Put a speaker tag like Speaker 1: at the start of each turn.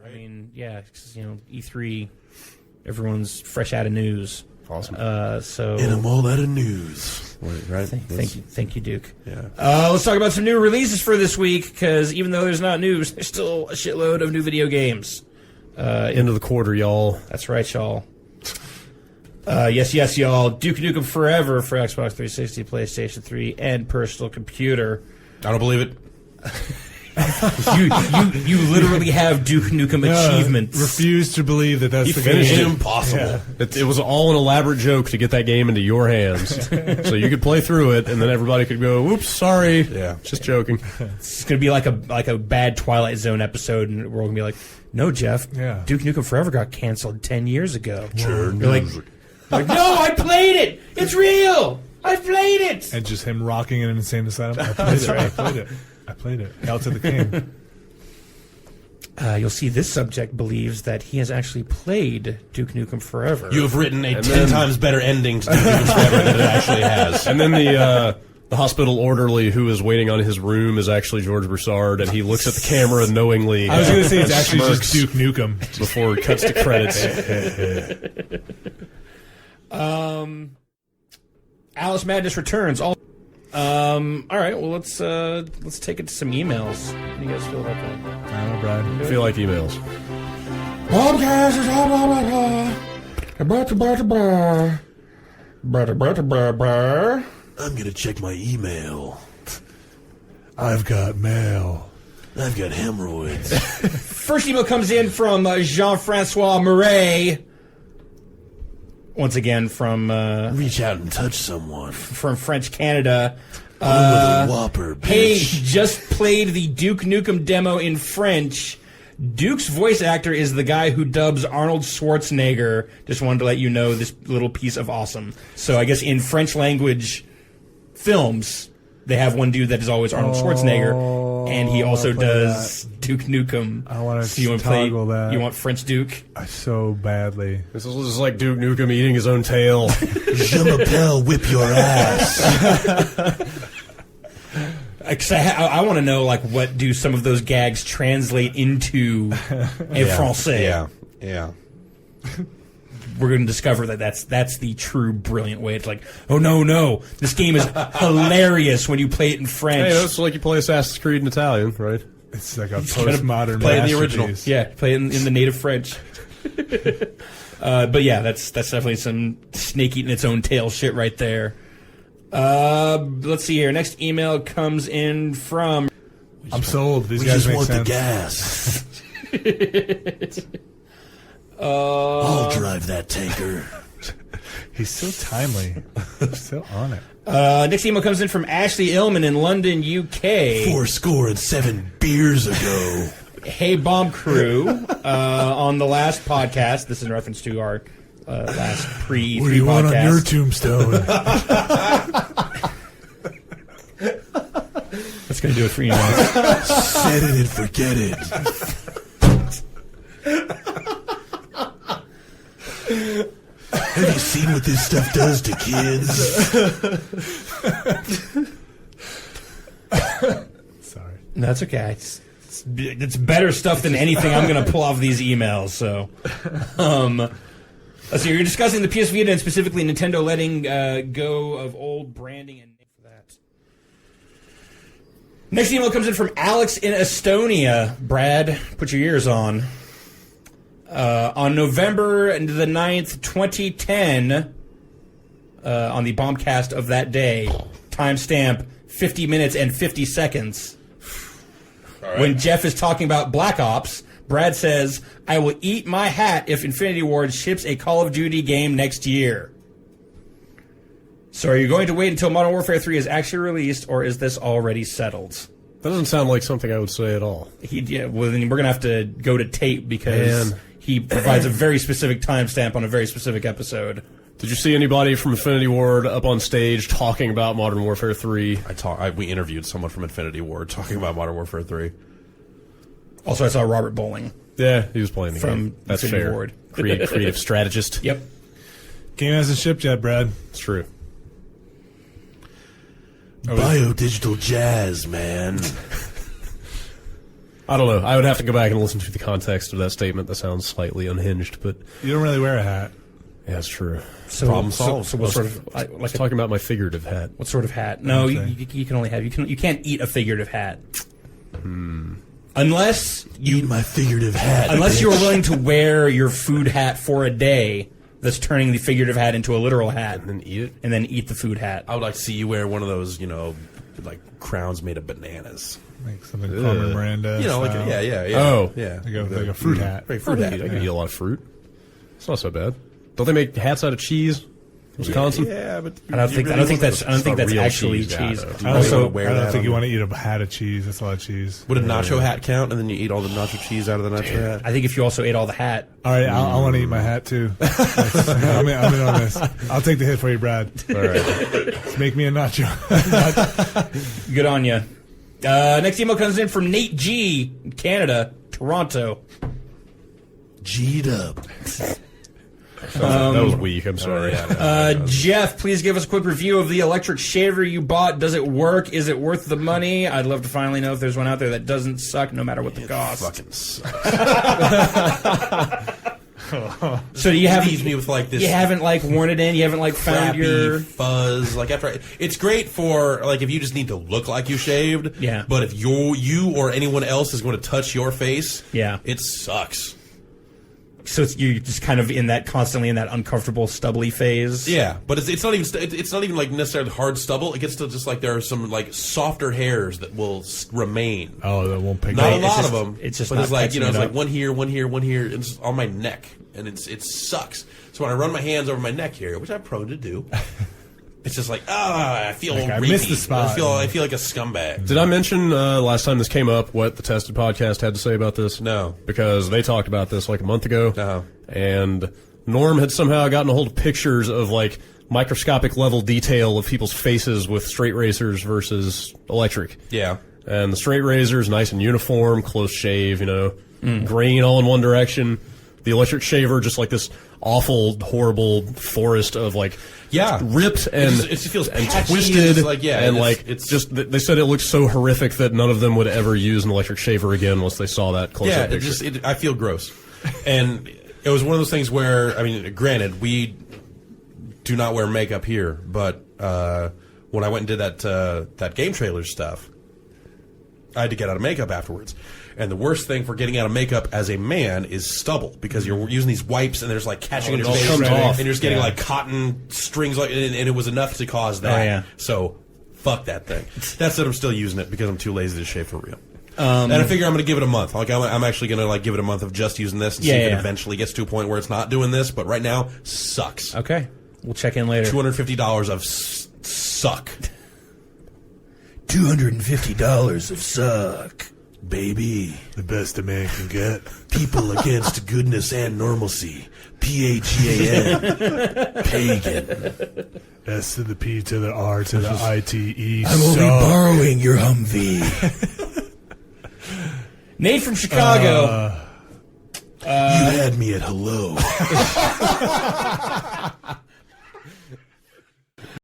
Speaker 1: I mean, yeah, 'cause, E3, everyone's fresh out of news.
Speaker 2: Awesome.
Speaker 3: And I'm all out of news.
Speaker 2: Right?
Speaker 1: Thank you, Duke.
Speaker 3: Yeah.
Speaker 1: Let's talk about some new releases for this week, because even though there's not news, there's still a shitload of new video games.
Speaker 2: End of the quarter, y'all.
Speaker 1: That's right, y'all. Yes, y'all. Duke Nukem Forever for Xbox 360, PlayStation 3, and personal computer.
Speaker 3: I don't believe it.
Speaker 1: You literally have Duke Nukem achievements.
Speaker 4: Refuse to believe that that's
Speaker 2: He
Speaker 4: the
Speaker 2: finished
Speaker 4: game.
Speaker 2: it.
Speaker 3: Impossible.
Speaker 4: Yeah.
Speaker 2: It was all an elaborate joke to get that game into your hands, so you could play through it, and then everybody could go, "Oops, sorry."
Speaker 3: Yeah.
Speaker 2: Just joking.
Speaker 1: It's gonna be like a bad Twilight Zone episode, and we're all gonna be like, "No, Jeff,
Speaker 4: Yeah.
Speaker 1: Duke Nukem Forever got canceled 10 years ago."
Speaker 3: Sure.
Speaker 1: You're like, no, I played it. It's real. I played it.
Speaker 4: And just him rocking in an insane asylum. I played it. Hail to the king.
Speaker 1: You'll see this subject believes that he has actually played Duke Nukem Forever.
Speaker 3: You have written a
Speaker 2: And
Speaker 3: 10
Speaker 2: then-
Speaker 3: times better ending to Duke Nukem Forever than it actually has.
Speaker 2: And then the hospital orderly who is waiting on his room is actually George Broussard, and he looks at the camera knowingly.
Speaker 4: I was going to say it's
Speaker 2: and
Speaker 4: actually
Speaker 2: smirks
Speaker 4: just Duke Nukem.
Speaker 2: before it cuts to credits.
Speaker 1: Alice Madness returns. All right. Well, let's take it to some emails. How do you guys feel about that?
Speaker 4: I don't know, Brad.
Speaker 2: I feel like emails.
Speaker 1: Bombcast is
Speaker 3: I'm going to check my email.
Speaker 4: I've got mail.
Speaker 3: I've got hemorrhoids.
Speaker 1: First email comes in from Jean-Francois Murray. Once again from
Speaker 3: Reach out and touch someone.
Speaker 1: French Canada.
Speaker 3: With a whopper, bitch.
Speaker 1: Hey, just played the Duke Nukem demo in French. Duke's voice actor is the guy who dubs Arnold Schwarzenegger. Just wanted to let you know this little piece of awesome. So I guess in French language films, they have one dude that is always Arnold Schwarzenegger, and he also
Speaker 4: I'll play
Speaker 1: does Duke Nukem.
Speaker 4: I want to
Speaker 1: So you want to play?
Speaker 4: toggle that.
Speaker 1: You want French Duke?
Speaker 4: So badly.
Speaker 2: This is like Duke Nukem eating his own tail.
Speaker 3: Je m'appelle whip your ass.
Speaker 1: Because I want to know, like, what do some of those gags translate into in Francais?
Speaker 3: Yeah.
Speaker 1: We're going to discover that that's the true brilliant way. It's like, oh no, this game is hilarious when you play it in French.
Speaker 2: Hey, that's like you play Assassin's Creed in Italian, right?
Speaker 4: It's like a
Speaker 1: gotta
Speaker 4: postmodern
Speaker 3: play the original.
Speaker 4: masterpiece.
Speaker 1: Yeah, play it in the native French. But yeah, that's definitely some snake eating its own tail shit right there. Let's see here. Next email comes in from.
Speaker 4: I'm sold. These
Speaker 3: We
Speaker 4: guys
Speaker 3: just
Speaker 4: make
Speaker 3: want
Speaker 4: sense.
Speaker 3: the gas. I'll drive that tanker.
Speaker 4: He's so timely. So on it.
Speaker 1: Next email comes in from Ashley Illman in London, UK.
Speaker 3: 407 beers ago.
Speaker 1: Hey, Bomb Crew. On the last podcast, this is in reference to our last pre-E3
Speaker 4: What do you want on your
Speaker 1: podcast.
Speaker 4: tombstone?
Speaker 1: That's going to do it for you guys.
Speaker 3: Set it and forget it. Have you seen what this stuff does to kids?
Speaker 4: Sorry.
Speaker 1: No, that's okay. It's better stuff than anything I'm going to pull off these emails. So, let's see. You're discussing the PS Vita and specifically Nintendo letting go of old branding and for that. Next email comes in from Alex in Estonia. Brad, put your ears on. On November the 9th, 2010, on the Bombcast of that day, timestamp 50 minutes and 50 seconds. Right. When Jeff is talking about Black Ops, Brad says, I will eat my hat if Infinity Ward ships a Call of Duty game next year. So are you going to wait until Modern Warfare 3 is actually released, or is this already settled?
Speaker 2: That doesn't sound like something I would say at all.
Speaker 1: Well, then we're going to have to go to tape because he provides a very specific timestamp on a very specific episode.
Speaker 2: Did you see anybody from Infinity Ward up on stage talking about Modern Warfare 3?
Speaker 3: We interviewed someone from Infinity Ward talking about Modern Warfare 3.
Speaker 1: Also, I saw Robert Bowling.
Speaker 2: Yeah, he was playing the
Speaker 1: From
Speaker 2: game. That's
Speaker 1: Infinity
Speaker 2: fair.
Speaker 1: Ward.
Speaker 2: Creative strategist.
Speaker 1: Yep.
Speaker 4: Game hasn't shipped yet, Brad.
Speaker 2: It's true.
Speaker 3: Biodigital jazz, man.
Speaker 2: I don't know. I would have to go back and listen to the context of that statement. That sounds slightly unhinged, but
Speaker 4: You don't really wear a hat.
Speaker 2: yeah, it's true.
Speaker 1: So,
Speaker 2: Problem
Speaker 1: so,
Speaker 2: solved.
Speaker 1: so what sort of
Speaker 2: I was talking about my figurative hat.
Speaker 1: what sort of hat? No,
Speaker 4: Okay.
Speaker 1: you can only have you can't eat a figurative hat. Unless
Speaker 3: Eat my figurative hat.
Speaker 1: unless
Speaker 3: bitch.
Speaker 1: you are willing to wear your food hat for a day, thus turning the figurative hat into a literal hat,
Speaker 2: And then eat it.
Speaker 1: and then eat the food hat.
Speaker 5: I would like to see you wear one of those, like crowns made of bananas.
Speaker 4: Like something Carmen Miranda.
Speaker 5: Like
Speaker 4: style.
Speaker 5: yeah.
Speaker 2: Oh.
Speaker 5: yeah,
Speaker 4: Like a fruit hat.
Speaker 5: Right, fruit hat.
Speaker 2: I can eat a lot of fruit. It's not so bad. Don't they make hats out of cheese? Wisconsin?
Speaker 5: Yeah, but
Speaker 1: I don't think that's
Speaker 2: not real
Speaker 1: actually
Speaker 2: cheese, yeah,
Speaker 1: cheese.
Speaker 2: I know.
Speaker 5: you
Speaker 1: Also,
Speaker 5: wanna wear
Speaker 4: I don't
Speaker 5: that
Speaker 4: think
Speaker 5: on
Speaker 4: you
Speaker 5: the-
Speaker 4: want to eat a hat of cheese. That's a lot of cheese.
Speaker 5: Would a nacho hat count, and then you eat all the nacho cheese out of the nacho hat?
Speaker 1: I think if you also ate all the hat,
Speaker 4: All right, I want to eat my hat too. I'm in on this. I'll take the hit for you, Brad.
Speaker 2: All right.
Speaker 4: Let's make me a nacho.
Speaker 1: good on you. Next email comes in from Nate G, Canada, Toronto.
Speaker 3: G'd up.
Speaker 2: That was weak. I'm sorry.
Speaker 1: Jeff, please give us a quick review of the electric shaver you bought. Does it work? Is it worth the money? I'd love to finally know if there's one out there that doesn't suck no matter what the cost.
Speaker 5: Fucking sucks.
Speaker 1: So do you have
Speaker 5: Leaves me with like this.
Speaker 1: You haven't like worn it in. You haven't like found
Speaker 5: Crappy
Speaker 1: your.
Speaker 5: fuzz. Like it's great for like if you just need to look like you shaved.
Speaker 1: Yeah.
Speaker 5: But if you or anyone else is going to touch your face,
Speaker 1: Yeah.
Speaker 5: it sucks.
Speaker 1: So you're just kind of constantly in that uncomfortable stubbly phase.
Speaker 5: Yeah, but it's not even it's not even like necessarily hard stubble. It gets to just like there are some like softer hairs that will remain.
Speaker 4: Oh, that won't pick
Speaker 5: Not
Speaker 4: up.
Speaker 5: a lot
Speaker 1: just-
Speaker 5: of them.
Speaker 1: it's just
Speaker 5: but
Speaker 1: not
Speaker 5: it's like
Speaker 1: catching
Speaker 5: it's
Speaker 1: it
Speaker 5: like
Speaker 1: up.
Speaker 5: one here, one here, one here. It's on my neck, and it sucks. So when I run my hands over my neck here, which I'm prone to do, it's just like I feel
Speaker 4: Like, I
Speaker 5: rapey.
Speaker 4: missed the spot.
Speaker 5: I feel like a scumbag.
Speaker 2: Did I mention last time this came up what the Tested podcast had to say about this?
Speaker 5: No.
Speaker 2: Because they talked about this like a month ago.
Speaker 5: Uh-huh.
Speaker 2: And Norm had somehow gotten a hold of pictures of like microscopic level detail of people's faces with straight razors versus electric.
Speaker 5: Yeah.
Speaker 2: And the straight razor's nice and uniform, close shave, grain all in one direction. The electric shaver just like this awful, horrible forest of like ripped and
Speaker 5: it just feels
Speaker 2: and
Speaker 5: patchy,
Speaker 2: twisted
Speaker 5: it's like,
Speaker 2: and
Speaker 5: it's
Speaker 2: just they said it looked so horrific that none of them would ever use an electric shaver again once they saw that close up picture.
Speaker 5: I feel gross. And it was one of those things where, I mean, granted, we do not wear makeup here, but when I went and did that game trailer stuff, I had to get out of makeup afterwards. And the worst thing for getting out of makeup as a man is stubble, because you're using these wipes and there's like catching in your
Speaker 2: all
Speaker 5: face,
Speaker 2: comes off.
Speaker 5: and you're just getting like cotton strings, and it was enough to cause that.
Speaker 1: Oh, yeah.
Speaker 5: So fuck that thing. That said, I'm still using it because I'm too lazy to shave for real. And I figure I'm going to give it a month. Like I'm actually going to like give it a month of just using this and see if it eventually gets to a point where it's not doing this. But right now, sucks.
Speaker 1: Okay. We'll check in later.
Speaker 5: $250 of suck.
Speaker 3: $250 of suck. Baby.
Speaker 4: The best a man can get.
Speaker 3: People against goodness and normalcy. PAGAN. Pagan.
Speaker 4: S to the P to the R to the ITE.
Speaker 3: I'm only borrowing your Humvee.
Speaker 1: Nate from Chicago.
Speaker 3: You had me at hello.